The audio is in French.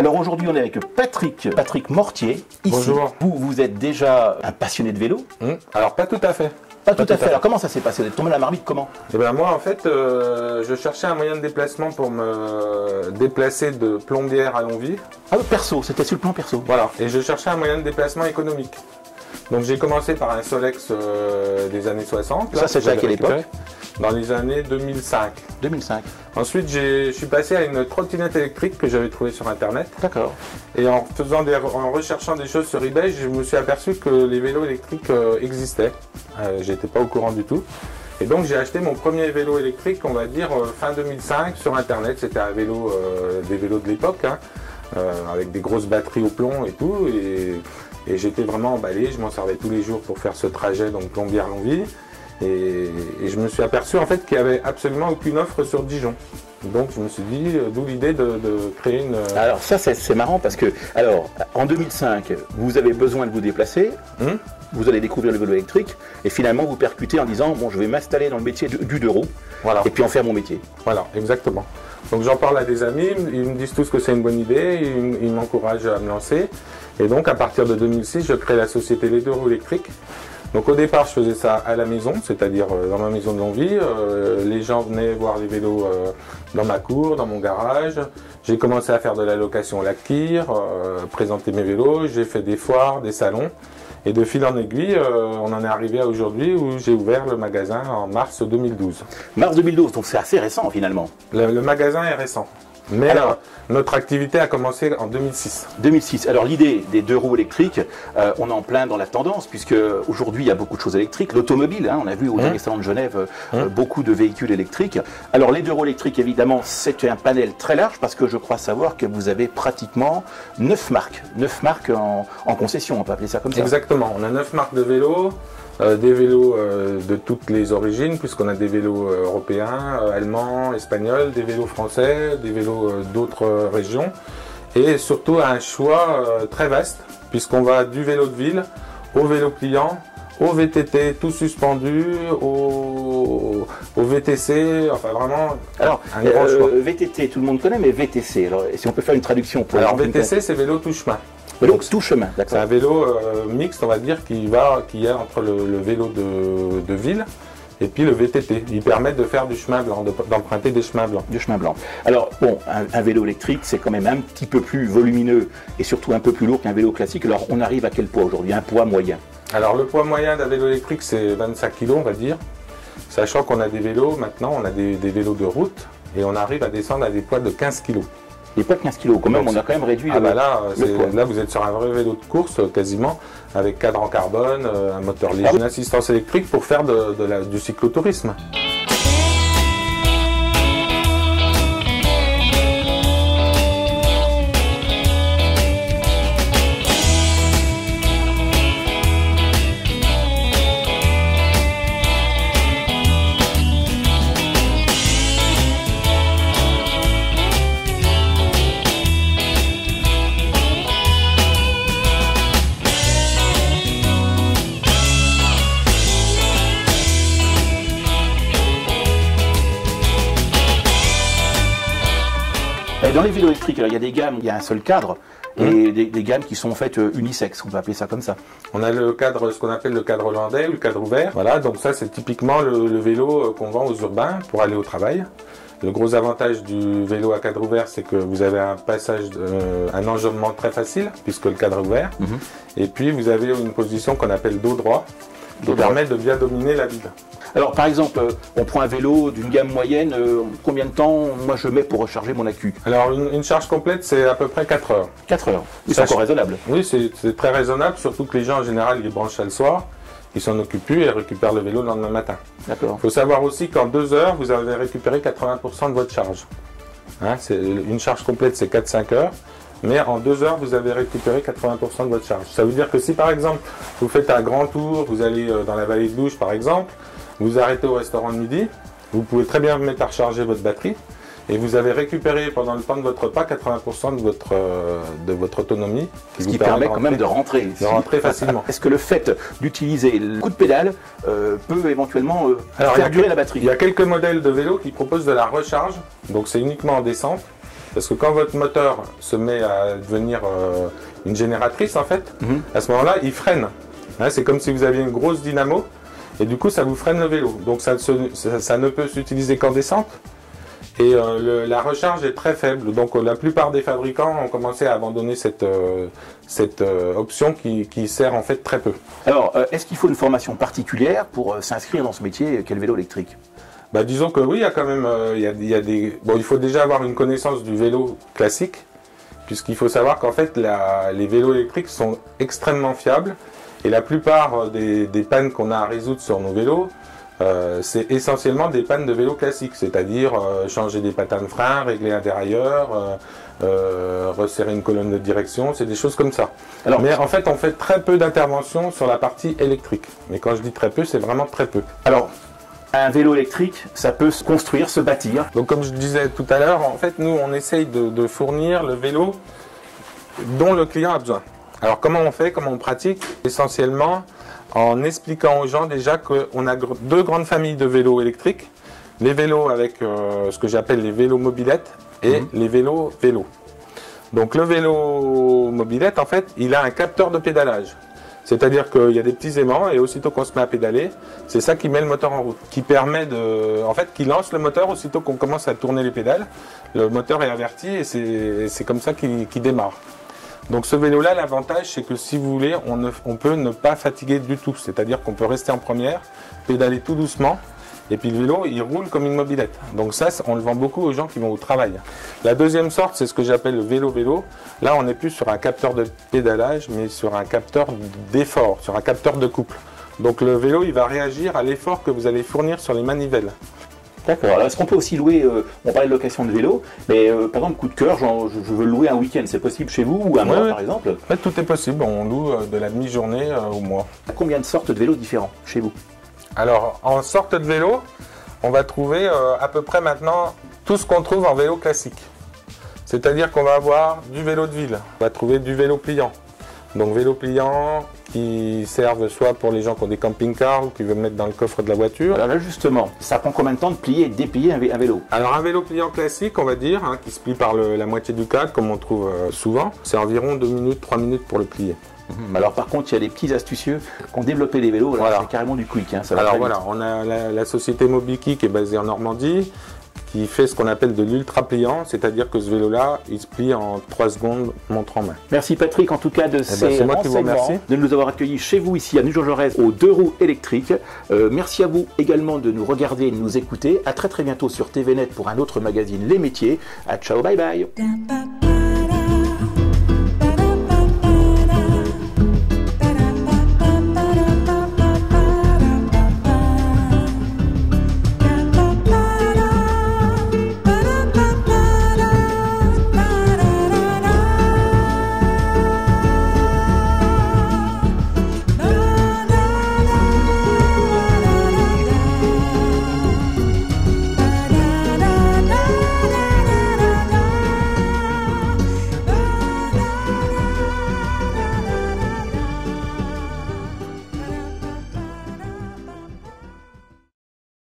Alors aujourd'hui, on est avec Patrick Mortier. Ici. Bonjour. Vous êtes déjà un passionné de vélo? Alors pas tout à fait. Pas tout à fait. Alors comment ça s'est passé? Vous êtes tombé dans la marmite comment? Eh ben moi en fait, je cherchais un moyen de déplacement pour me déplacer de Plombières à Longwy. Ah, perso, c'était sur le plan perso. Voilà. Et je cherchais un moyen de déplacement économique. Donc j'ai commencé par un Solex des années 60. Ça c'était à quelle époque? Dans les années 2005. 2005. Ensuite, je suis passé à une trottinette électrique que j'avais trouvée sur internet. D'accord. Et en recherchant des choses sur eBay, je me suis aperçu que les vélos électriques existaient. J'étais pas au courant du tout. Et donc j'ai acheté mon premier vélo électrique, on va dire fin 2005 sur internet. C'était un vélo, des vélos de l'époque, hein, avec des grosses batteries au plomb et tout. Et j'étais vraiment emballé. Je m'en servais tous les jours pour faire ce trajet, donc Plombières-Longwy. Et je me suis aperçu en fait qu'il n'y avait absolument aucune offre sur Dijon. Donc je me suis dit, d'où l'idée de créer une... Alors ça c'est marrant parce que, alors en 2005, vous avez besoin de vous déplacer, vous allez découvrir le vélo électrique et finalement vous percutez en disant, bon je vais m'installer dans le métier du deux roues, voilà, et puis en faire mon métier. Voilà, exactement. Donc j'en parle à des amis, ils me disent tous que c'est une bonne idée, ils m'encouragent à me lancer. Et donc à partir de 2006, je crée la société Les Deux Roues Électriques. Donc au départ, je faisais ça à la maison, c'est-à-dire dans ma maison de Longwy. Les gens venaient voir les vélos dans ma cour, dans mon garage. J'ai commencé à faire de la location Lakir, présenter mes vélos. J'ai fait des foires, des salons. Et de fil en aiguille, on en est arrivé à aujourd'hui où j'ai ouvert le magasin en mars 2012. Mars 2012, donc c'est assez récent finalement. Le magasin est récent. Mais alors, notre activité a commencé en 2006. 2006. Alors l'idée des deux roues électriques, on est en plein dans la tendance, puisque aujourd'hui il y a beaucoup de choses électriques. L'automobile, hein, on a vu au dernier salon de Genève beaucoup de véhicules électriques. Alors les deux roues électriques, évidemment, c'est un panel très large, parce que je crois savoir que vous avez pratiquement 9 marques. 9 marques en concession, on peut appeler ça comme ça. Exactement, on a 9 marques de vélos. Des vélos de toutes les origines, puisqu'on a des vélos européens, allemands, espagnols, des vélos français, des vélos d'autres régions, et surtout un choix très vaste, puisqu'on va du vélo de ville au vélo pliant, au VTT tout suspendu, au VTC, enfin vraiment un grand choix. VTT, tout le monde connaît, mais VTC, alors si on peut faire une traduction pour... Alors VTC, c'est vélo tout chemin. Donc tout chemin, d'accord. C'est un vélo mixte, on va dire, qui est entre le vélo de ville et puis le VTT. Il permet de faire du chemin blanc, d'emprunter des chemins blancs. Du chemin blanc. Alors bon, un vélo électrique, c'est quand même un petit peu plus volumineux et surtout un peu plus lourd qu'un vélo classique. Alors on arrive à quel poids aujourd'hui? Un poids moyen? Alors le poids moyen d'un vélo électrique, c'est 25 kg, on va dire. Sachant qu'on a des vélos, maintenant on a des vélos de route et on arrive à descendre à des poids de 15 kg. Les poids de 15 kg, quand même, on a quand même réduit le poids. Là, vous êtes sur un vrai vélo de course, quasiment, avec cadre en carbone, un moteur léger, une assistance électrique pour faire du cyclotourisme. Dans les vélos électriques, alors, il y a des gammes, il y a un seul cadre, et des gammes qui sont en fait unisexes, on peut appeler ça comme ça. On a le cadre, ce qu'on appelle le cadre hollandais ou le cadre ouvert. Voilà, donc ça c'est typiquement le vélo qu'on vend aux urbains pour aller au travail. Le gros avantage du vélo à cadre ouvert, c'est que vous avez un passage, un enjambement très facile, puisque le cadre est ouvert. Et puis vous avez une position qu'on appelle dos droit, qui permet de bien dominer la ville. Alors par exemple, on prend un vélo d'une gamme moyenne, combien de temps moi je mets pour recharger mon accu? Alors une charge complète, c'est à peu près 4 heures. 4 heures, c'est encore raisonnable. Oui, c'est très raisonnable, surtout que les gens en général ils branchent ça le soir, ils s'en occupent plus et récupèrent le vélo le lendemain matin. D'accord. Il faut savoir aussi qu'en 2 heures, vous avez récupéré 80% de votre charge. Hein, une charge complète, c'est 4-5 heures. Mais en 2 heures, vous avez récupéré 80% de votre charge. Ça veut dire que si par exemple, vous faites un grand tour, vous allez dans la vallée de Louche par exemple, vous arrêtez au restaurant de midi, vous pouvez très bien vous mettre à recharger votre batterie et vous avez récupéré pendant le temps de votre repas 80% de votre autonomie. Ce qui permet quand même de rentrer. De rentrer facilement. Est-ce que le fait d'utiliser le coup de pédale peut éventuellement faire durer la batterie? Il y a quelques modèles de vélos qui proposent de la recharge, donc c'est uniquement en descente. Parce que quand votre moteur se met à devenir une génératrice, en fait, à ce moment-là, il freine. Hein, c'est comme si vous aviez une grosse dynamo, et du coup, ça vous freine le vélo. Donc ça ne peut s'utiliser qu'en descente. Et la recharge est très faible, donc la plupart des fabricants ont commencé à abandonner cette option qui sert en fait très peu. Alors, est-ce qu'il faut une formation particulière pour s'inscrire dans ce métier qu'est le vélo électrique? Bah, disons que oui, il y a quand même, il faut déjà avoir une connaissance du vélo classique, puisqu'il faut savoir qu'en fait les vélos électriques sont extrêmement fiables, et la plupart des pannes qu'on a à résoudre sur nos vélos, c'est essentiellement des pannes de vélo classiques, c'est-à-dire changer des patins de frein, régler un dérailleur, resserrer une colonne de direction, c'est des choses comme ça. Alors, mais en fait, on fait très peu d'interventions sur la partie électrique. Mais quand je dis très peu, c'est vraiment très peu. Alors, un vélo électrique, ça peut se construire, se bâtir. Donc comme je disais tout à l'heure, en fait, nous, on essaye de fournir le vélo dont le client a besoin. Alors comment on fait, comment on pratique? Essentiellement en expliquant aux gens déjà qu'on a deux grandes familles de vélos électriques. Les vélos avec ce que j'appelle les vélos mobylettes et les vélos vélos. Donc le vélo mobilette, en fait, il a un capteur de pédalage. C'est-à-dire qu'il y a des petits aimants et aussitôt qu'on se met à pédaler, c'est ça qui met le moteur en route, qui permet qui lance le moteur aussitôt qu'on commence à tourner les pédales. Le moteur est averti et c'est comme ça qu'il démarre. Donc ce vélo-là, l'avantage, c'est que si vous voulez, on peut ne pas fatiguer du tout. C'est-à-dire qu'on peut rester en première, pédaler tout doucement, et puis le vélo, il roule comme une mobilette. Donc ça, on le vend beaucoup aux gens qui vont au travail. La deuxième sorte, c'est ce que j'appelle le vélo-vélo. Là, on n'est plus sur un capteur de pédalage, mais sur un capteur d'effort, sur un capteur de couple. Donc le vélo, il va réagir à l'effort que vous allez fournir sur les manivelles. D'accord. Alors est-ce qu'on peut aussi louer, on parlait de location de vélo, mais par exemple, coup de cœur, je veux louer un week-end, c'est possible chez vous ou un mois par exemple? En fait, tout est possible, on loue de la demi-journée au mois. Combien de sortes de vélos différents chez vous? Alors, en sorte de vélo, on va trouver à peu près maintenant tout ce qu'on trouve en vélo classique. C'est-à-dire qu'on va avoir du vélo de ville, on va trouver du vélo pliant. Donc vélo pliant qui servent soit pour les gens qui ont des camping-cars ou qui veulent mettre dans le coffre de la voiture. Alors là justement, ça prend combien de temps de plier et de déplier un vélo? Alors un vélo pliant classique, on va dire, qui se plie par la moitié du cadre, comme on trouve souvent, c'est environ 2 minutes, 3 minutes pour le plier. Alors par contre, il y a des petits astucieux qui ont développé les vélos, voilà. C'est carrément du quick. Hein, ça va alors voilà, on a la société Mobiki qui est basée en Normandie, qui fait ce qu'on appelle de l'ultra pliant, c'est-à-dire que ce vélo-là, il se plie en 3 secondes, montre en main. Merci Patrick en tout cas de ces renseignements, de nous avoir accueillis chez vous ici à Nugent-Jaurès aux 2 roues électriques. Merci à vous également de nous regarder et de nous écouter. À très bientôt sur TVNet pour un autre magazine Les Métiers. À ciao, bye bye.